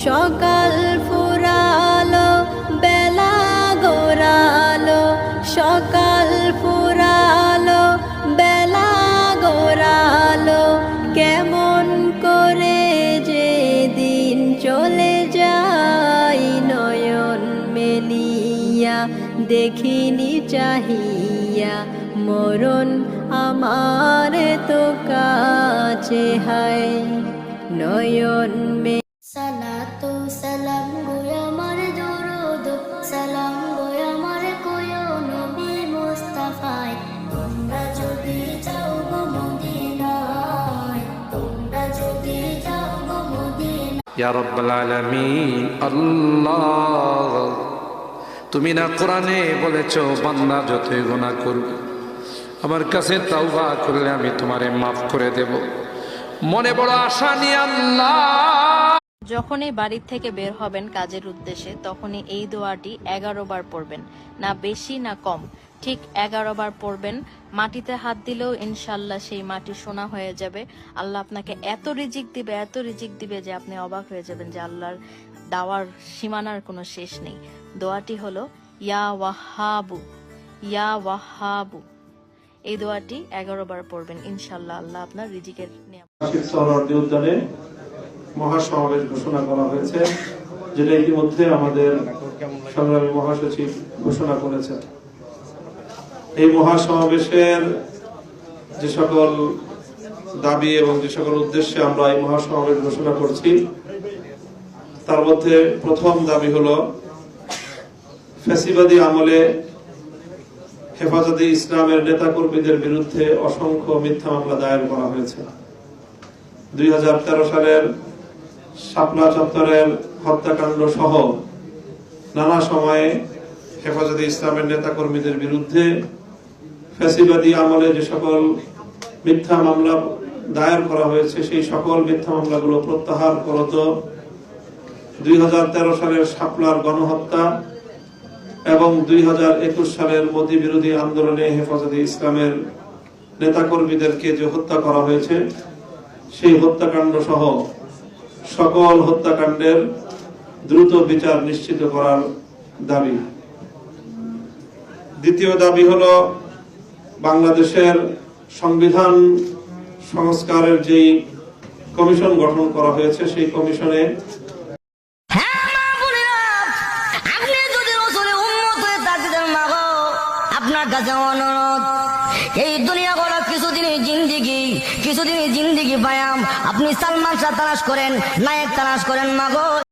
সকাল ফুরালো বেলা গোরালো, সকাল ফুরালো বেলা গোরালো, কেমন করে যে দিন চলে যায় নয়ন মেলিয়া দেখিনি চাহিয়া, মরণ আমার তো কাছে হায় নয়ন মে সালাতু সালাম গো আমার দরুদ সালাম গো আমার কোয়ো নবী মুস্তাফায়, তোমরা যদি যাও গো মদিনায়, তোমরা যদি যাও গো মদিনায়। ইয়া রাব্বাল আলামিন, আল্লাহ তুমি না কোরআনে বলেছো বান্দা যতই গুনাহ করবে আমার কাছে তাওবা করলে আমি তোমারে মাফ করে দেব। মনে বড় আশা নিয়ে আল্লাহ যখনই বাড়ির থেকে বের হবেন কাজের উদ্দেশ্যে তখনই এই দোয়াটি 11 বার পড়বেন, না বেশি না কম, ঠিক 11 বার পড়বেন। মাটিতে হাত দিলেও ইনশাল্লাহ সেই মাটি সোনা হয়ে যাবে। আল্লাহ আপনাকে এত রিজিক দিবে, এত রিজিক দিবে যে আপনি অবাক হয়ে যাবেন যে আল্লাহর দাওয়ার সীমানার কোনো শেষ নেই। দোয়াটি হলো ইয়া ওয়াহাবু, ইয়া ওয়াহাবু। এই দোয়াটি 11 বার পড়বেন, ইনশাল্লাহ আল্লাহ আপনার রিজিকের উদ্যানে মহাসমাবেশ ঘোষণা করা হয়েছে, যেটা ইতিমধ্যে আমাদের সংগ্রামী মহাসচিব ঘোষণা করেছেন। এই মহাসমাবেশের যে সকল দাবি এবং যে সকল উদ্দেশ্যে আমরা এই মহাসমাবেশ ঘোষণা করছি, তার মধ্যে প্রথম দাবি হলো ফ্যাসিবাদী আমলে হেফাজতে ইসলামের নেতাকর্মীদের বিরুদ্ধে অসংখ্য মিথ্যা মামলা দায়ের করা হয়েছে। 2013 সালের শাপলা চত্বরের হত্যাকাণ্ড সহ নানা সময়ে হেফাজতে ইসলামের নেতাকর্মীদের বিরুদ্ধে ফ্যাসিবাদী আমলে যে সকল মিথ্যা মামলা দায়ের করা হয়েছে, সেই সকল মিথ্যা মামলাগুলো প্রত্যাহার করত 2013 সালের শাপলার গণহত্যা এবং 2021 সালের মোদী বিরোধী আন্দোলনে হেফাজতে ইসলামের নেতাকর্মীদেরকে যে হত্যা করা হয়েছে, সেই হত্যাকাণ্ড সহ সকল হত্যাকাণ্ডের দ্রুত বিচার নিশ্চিত করার দাবি। দ্বিতীয় দাবি হলো বাংলাদেশের সংবিধান সংস্কারের যেই কমিশন গঠন করা হয়েছে, সেই কমিশনে আপনার কাছে অনুরোধ, এই দুনিয়া বড় কিছুদিনই জিন্দিগি পায়াম, আপনি সালমান শাহ তালাশ করেন, নায়ক তালাশ করেন মাগো।